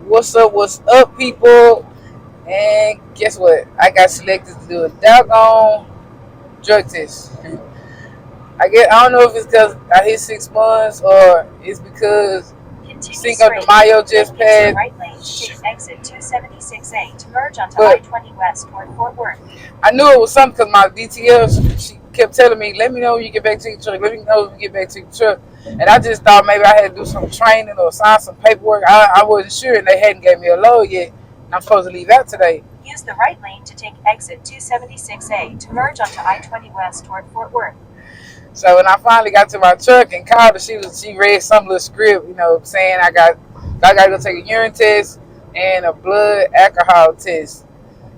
What's up, people? And guess what? I got selected to do a doggone drug test. I don't know if it's because I hit 6 months or it's because Cinco de Mayo just passed. Right lane to take exit 276A to merge onto But I-20 West toward Fort Worth. I knew it was something because my DTL, she kept telling me, let me know when you get back to your truck. Let me know when you get back to your truck. And I just thought maybe I had to do some training or sign some paperwork. I wasn't sure, and they hadn't gave me a load yet. And I'm supposed to leave out today. Use the right lane to take exit 276A to merge onto I-20 West toward Fort Worth. So when I finally got to my truck and called her, she read some little script, saying I gotta go take a urine test and a blood alcohol test.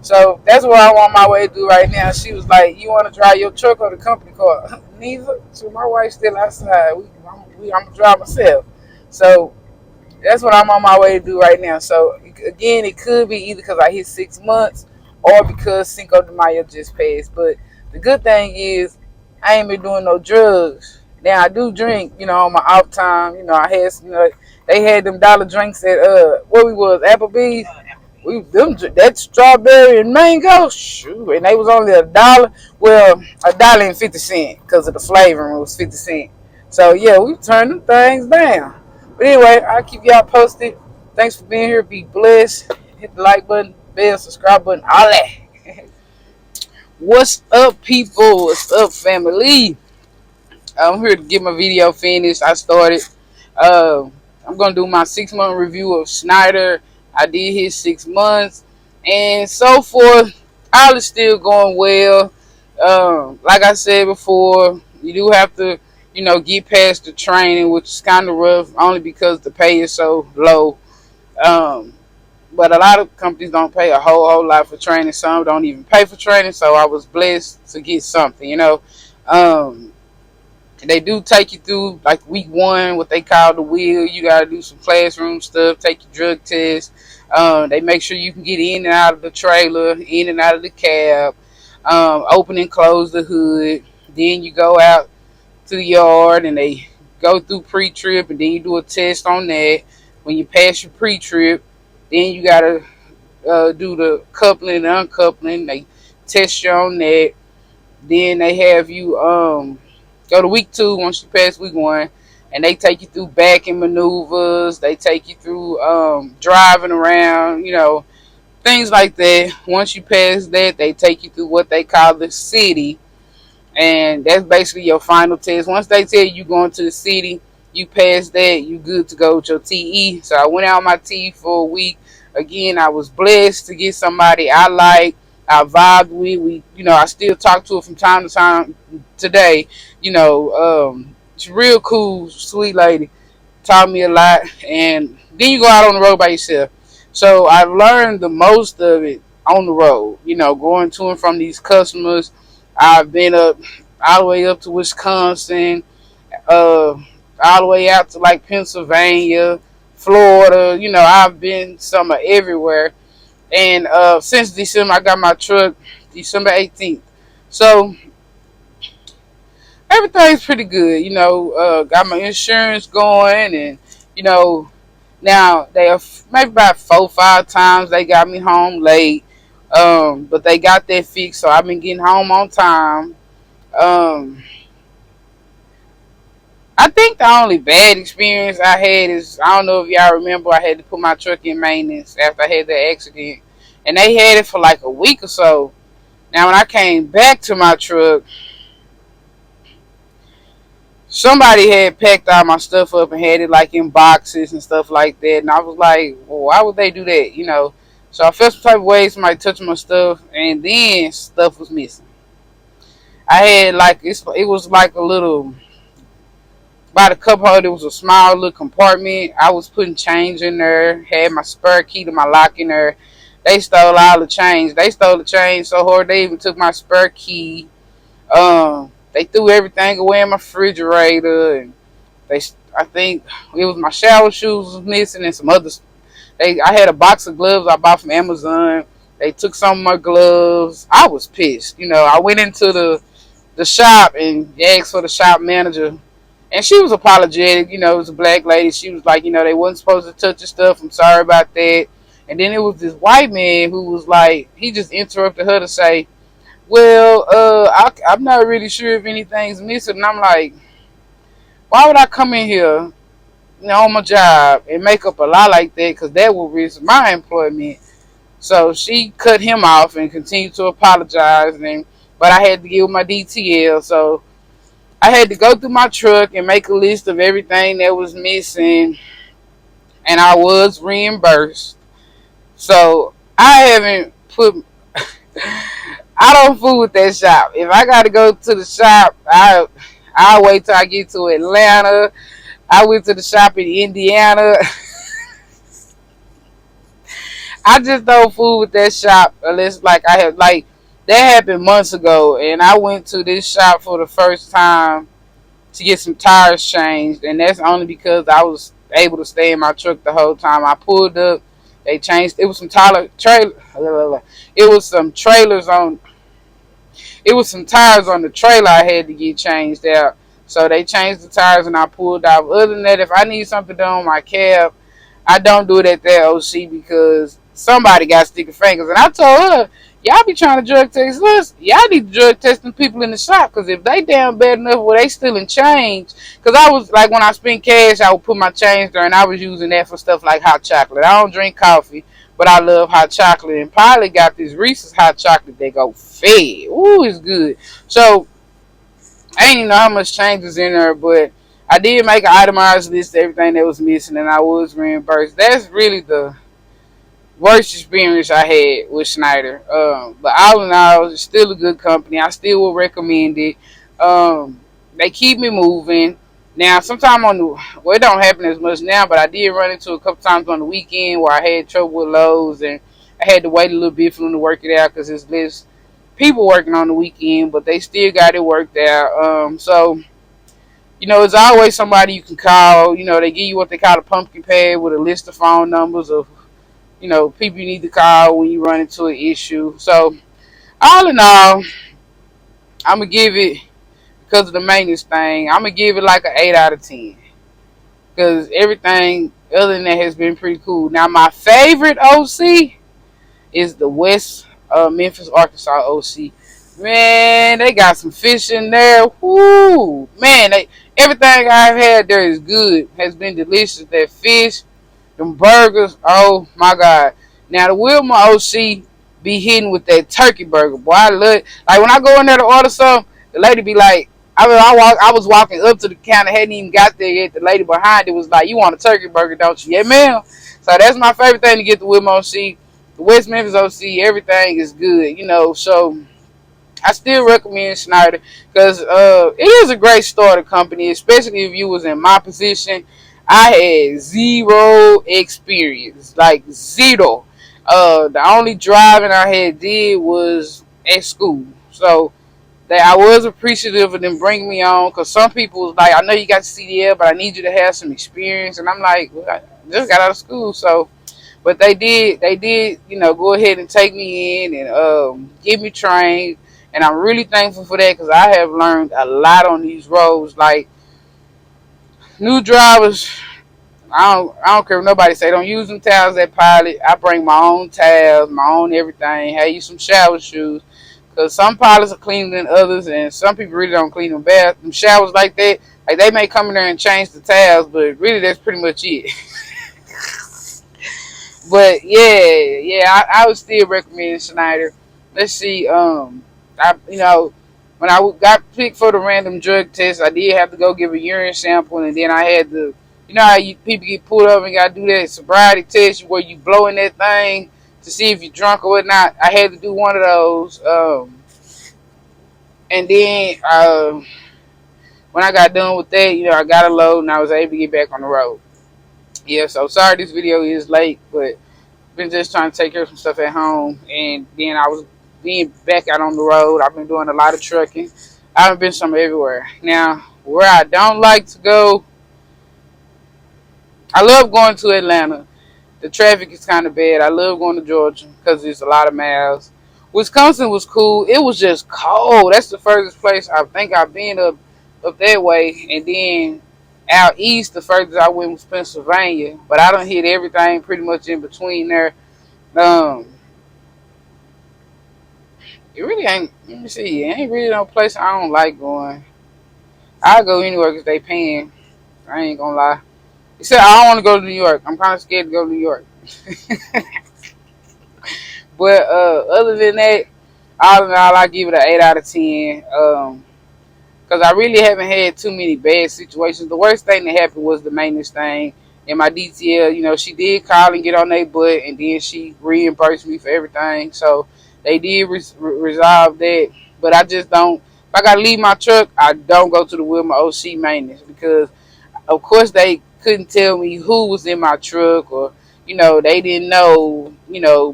So that's what I'm on my way to do right now. She was like, "You want to drive your truck or the company car?" Neither. So my wife's still outside. I'm gonna drive myself. So that's what I'm on my way to do right now. So again, it could be either because I hit 6 months or because Cinco de Mayo just passed. But the good thing is I ain't been doing no drugs. Now I do drink, on my off time. I had, they had them dollar drinks at where we was Applebee's. We them that strawberry and mango, shoot, and they was only $1. Well, $1.50 because of the flavor. It was 50 cents. So yeah, we turned them things down. But anyway, I'll keep y'all posted. Thanks for being here. Be blessed. Hit the like button, bell, subscribe button, all that. What's up, people? What's up, family? I'm here to get my video finished. I started. Uh, I'm gonna do my 6 month review of Schneider. I did his 6 months, and so forth. All is still going well. Like I said before, you do have to, get past the training, which is kind of rough, only because the pay is so low. Um, but a lot of companies don't pay a whole lot for training. Some don't even pay for training. So I was blessed to get something. Um, they do take you through like week 1, what they call the wheel. You gotta do some classroom stuff, take your drug test. They make sure you can get in and out of the trailer, in and out of the cab, open and close the hood. Then you go out to the yard and they go through pre-trip, and then you do a test on that. When you pass your pre-trip, then you gotta do the coupling and uncoupling. They test you on that. Then they have you go to week 2 once you pass week 1, and they take you through backing maneuvers. They take you through driving around, things like that. Once you pass that, they take you through what they call the city, and that's basically your final test. Once they tell you going to the city, you pass that, you good to go with your TE. So I went out my TE for a week. Again, I was blessed to get somebody I like, I vibed with. I still talk to her from time to time today. She's a real cool, sweet lady. Taught me a lot, and then you go out on the road by yourself. So I've learned the most of it on the road. Going to and from these customers. I've been up all the way up to Wisconsin, all the way out to like Pennsylvania, Florida. I've been somewhere everywhere. And since December, I got my truck December 18th. So everything's pretty good. Got my insurance going, and you know now they have maybe about 4 or 5 times they got me home late. But they got that fixed, so I've been getting home on time. Um, I think the only bad experience I had is, I don't know if y'all remember, I had to put my truck in maintenance after I had that accident, and they had it for like a week or so. Now when I came back to my truck, somebody had packed all my stuff up and had it like in boxes and stuff like that, and I was like, well, why would they do that? So I felt some type of way, somebody touching my stuff, and then stuff was missing. I had like, it was like a little, by the cup holder, it was a small little compartment. I was putting change in there, had my spare key to my lock in there. They stole all the change. They stole the change so hard they even took my spare key. They threw everything away in my refrigerator, and I think it was my shower shoes was missing and some others. I had a box of gloves I bought from Amazon. They took some of my gloves. I was pissed. I went into the shop and asked for the shop manager. And she was apologetic. It was a black lady. She was like, they wasn't supposed to touch her stuff. I'm sorry about that. And then it was this white man who was like, he just interrupted her to say, well, I'm not really sure if anything's missing. And I'm like, why would I come in here, on my job and make up a lie like that? Because that would risk my employment. So she cut him off and continued to apologize. But I had to give my DTL. So I had to go through my truck and make a list of everything that was missing. And I was reimbursed. So I haven't put. I don't fool with that shop. If I got to go to the shop, I'll wait till I get to Atlanta. I went to the shop in Indiana. I just don't fool with that shop unless like I have like that happened months ago, and I went to this shop for the first time to get some tires changed, and that's only because I was able to stay in my truck the whole time. I pulled up, they changed. It was some trailer. It was some trailers on. It was some tires on the trailer I had to get changed out. So they changed the tires and I pulled off. Other than that, if I need something done on my cab, I don't do it at that OC because somebody got sticky fingers. And I told her, y'all be trying to drug test us. Y'all need to drug test them people in the shop because if they down bad enough where they still in change. Because I was like, when I spent cash, I would put my change there and I was using that for stuff like hot chocolate. I don't drink coffee, but I love hot chocolate. And Pilot got this Reese's hot chocolate that go fed. Ooh, it's good. So I didn't even know how much change was in there, but I did make an itemized list of everything that was missing, and I was reimbursed. That's really the worst experience I had with Schneider. But all in all, it's still a good company. I still will recommend it. They keep me moving. Now, sometime it don't happen as much now, but I did run into a couple times on the weekend where I had trouble with loads, and I had to wait a little bit for them to work it out because it's less people working on the weekend, but they still got it worked out. So it's always somebody you can call. They give you what they call a pumpkin pad with a list of phone numbers of, people you need to call when you run into an issue. So, all in all, I'm going to give it, because of the maintenance thing, I'm going to give it like an 8 out of 10. Because everything other than that has been pretty cool. Now, my favorite OC is the West Memphis, Arkansas OC. Man, they got some fish in there. Whoo! Man, everything I've had there is good. Has been delicious. That fish, them burgers, oh my God. Now the Wilma OC be hitting with that turkey burger. Boy, I love it. Like when I go in there to order something, the lady be like, I was walking up to the counter, hadn't even got there yet. The lady behind it was like, "You want a turkey burger, don't you?" "Yeah, ma'am." So that's my favorite thing to get the Wilma OC. The West Memphis OC, everything is good, So I still recommend Schneider because it is a great starter company, especially if you was in my position. I had zero experience, like zero. The only driving I had did was at school, so that I was appreciative of them bringing me on because some people was like, "I know you got CDL, but I need you to have some experience," and I'm like, well, I just got out of school, so. But they did, go ahead and take me in and get me trained. And I'm really thankful for that because I have learned a lot on these roads. Like new drivers, I don't care what nobody say. Don't use them towels at Pilot. I bring my own towels, my own everything. Have you some shower shoes because some pilots are cleaner than others, and some people really don't clean them showers like that. Like they may come in there and change the towels, but really that's pretty much it. But I would still recommend Schneider. Let's see, when I got picked for the random drug test, I did have to go give a urine sample, and then I had to, how people get pulled up and got to do that sobriety test where you blow in that thing to see if you're drunk or whatnot. I had to do one of those, and then when I got done with that, I got a load and I was able to get back on the road. Yeah, so sorry this video is late, but been just trying to take care of some stuff at home, and then I was being back out on the road. I've been doing a lot of trucking. I've been some everywhere. Now, where I don't like to go, I love going to Atlanta. The traffic is kind of bad. I love going to Georgia because there's a lot of miles. Wisconsin was cool. It was just cold. That's the furthest place I think I've been up up that way, and then out east, the furthest I went was Pennsylvania. But I done hit everything pretty much in between there. Um, it really ain't. Let me see. It ain't really no place I don't like going. I go anywhere because they paying. I ain't gonna lie. Except I don't want to go to New York. I'm kind of scared to go to New York. But other than that, all in all, I give it an 8 out of 10. Because I really haven't had too many bad situations. The worst thing that happened was the maintenance thing. And my DTL, she did call and get on their butt, and then she reimbursed me for everything. So they did resolve that. But I just don't. If I gotta leave my truck, I don't go to the Wilma OC maintenance because of course they couldn't tell me who was in my truck, or they didn't know,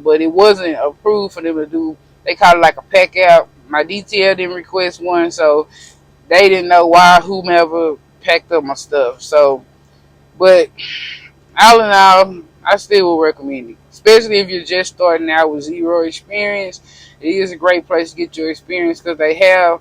but it wasn't approved for them to do. They called it like a pack out. My detail didn't request one, so they didn't know why whomever packed up my stuff. So, but all in all, I still would recommend it, especially if you're just starting out with zero experience. It is a great place to get your experience because they have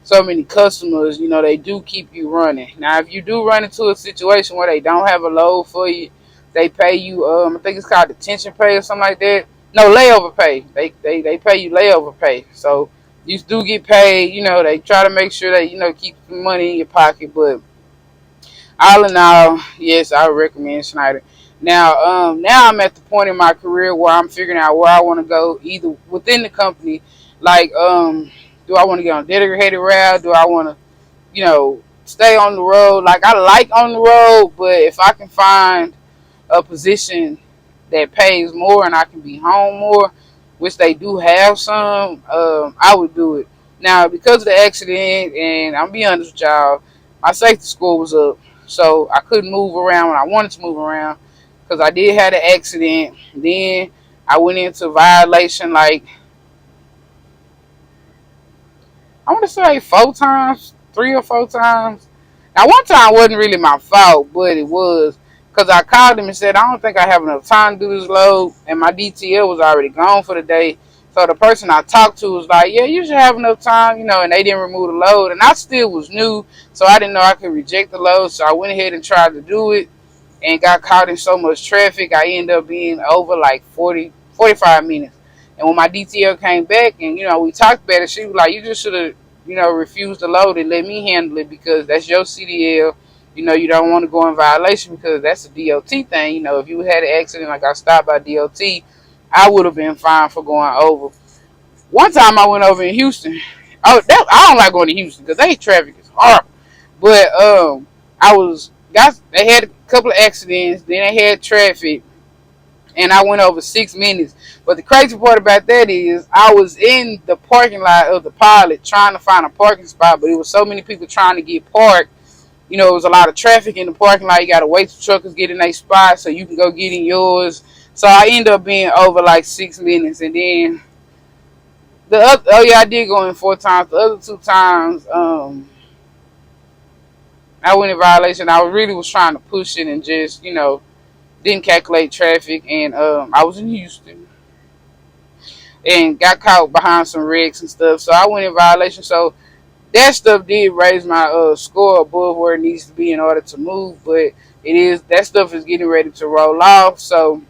so many customers. They do keep you running. Now, if you do run into a situation where they don't have a load for you, they pay you. I think it's called detention pay or something like that. No, layover pay. They pay you layover pay. So you do get paid. They try to make sure that keep the money in your pocket. But all in all, yes, I would recommend Schneider. Now I'm at the point in my career where I'm figuring out where I want to go, either within the company, like do I want to get on a dedicated route? Do I want to, stay on the road? Like I like on the road, but if I can find a position that pays more and I can be home more, which they do have some, I would do it. Now, because of the accident, and I'm be honest with y'all, my safety score was up, so I couldn't move around when I wanted to move around because I did have an accident. Then I went into violation like I want to say 4 times, 3 or 4 times. Now, one time wasn't really my fault, but it was because I called him and said, I don't think I have enough time to do this load, and my DTL was already gone for the day. So the person I talked to was like, yeah, you should have enough time, and they didn't remove the load. And I still was new, so I didn't know I could reject the load. So I went ahead and tried to do it and got caught in so much traffic. I ended up being over like 45 minutes. And when my DTL came back and, we talked about it, she was like, you just should have, refused to load it, let me handle it because that's your CDL. You don't want to go in violation because that's a DOT thing. If you had an accident like I stopped by DOT, I would have been fine for going over. One time I went over in Houston. I don't like going to Houston because they traffic is horrible. But they had a couple of accidents, then they had traffic, and I went over 6 minutes. But the crazy part about that is I was in the parking lot of the Pilot trying to find a parking spot, but it was so many people trying to get parked. It was a lot of traffic in the parking lot. You got to wait till truckers get in their spot so you can go get in yours. So I ended up being over like 6 minutes. And then oh yeah, I did go in 4 times. The other 2 times, I went in violation. I really was trying to push it and just, didn't calculate traffic. And I was in Houston and got caught behind some wrecks and stuff. So I went in violation. So that stuff did raise my score above where it needs to be in order to move. But that stuff is getting ready to roll off. So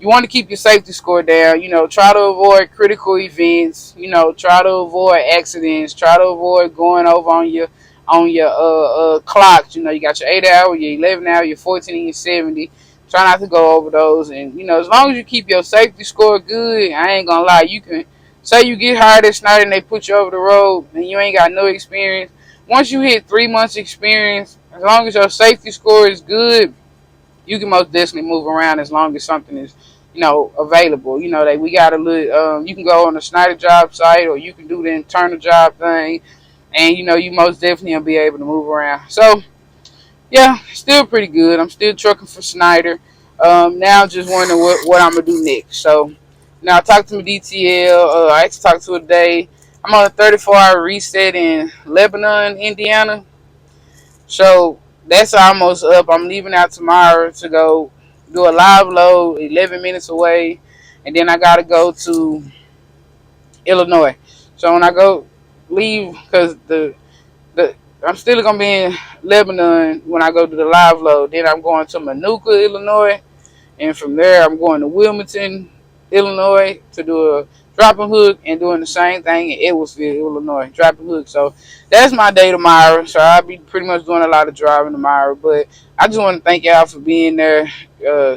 you want to keep your safety score down. Try to avoid critical events. Try to avoid accidents. Try to avoid going over on your clocks. You got your 8 hour, your 11 hour, your 14, and your 70. Try not to go over those. And as long as you keep your safety score good, I ain't gonna lie, you can say you get hired at Schneider and they put you over the road and you ain't got no experience. Once you hit 3 months experience, as long as your safety score is good, you can most definitely move around as long as something is, available. That we got a little. You can go on the Schneider job site, or you can do the internal job thing, and you most definitely will be able to move around. So yeah, still pretty good. I'm still trucking for Schneider. Now I'm just wondering what I'm gonna do next. So now I talked to my DTL. I actually talked to her today. I'm on a 34-hour reset in Lebanon, Indiana. So that's almost up. I'm leaving out tomorrow to go do a live load 11 minutes away. And then I got to go to Illinois. So when I go leave, because the I'm still gonna be in Lebanon when I go to the live load. Then I'm going to Manuka, Illinois, and from there I'm going to Wilmington, Illinois to do a drop and hook, and doing the same thing in Edwardsville, Illinois, drop and hook. So that's my day tomorrow. So I'll be pretty much doing a lot of driving tomorrow. But I just want to thank y'all for being there,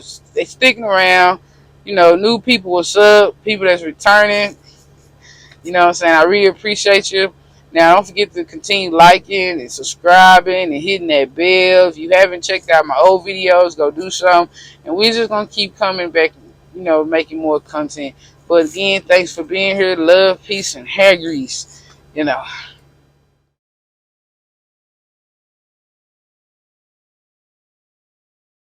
sticking around. You know, new people, what's up? People that's returning. You know what I'm saying? I really appreciate you. Now, don't forget to continue liking and subscribing and hitting that bell. If you haven't checked out my old videos, go do some. And we're just going to keep coming back, you know, making more content. But again, thanks for being here. Love, peace, and hair grease. You know.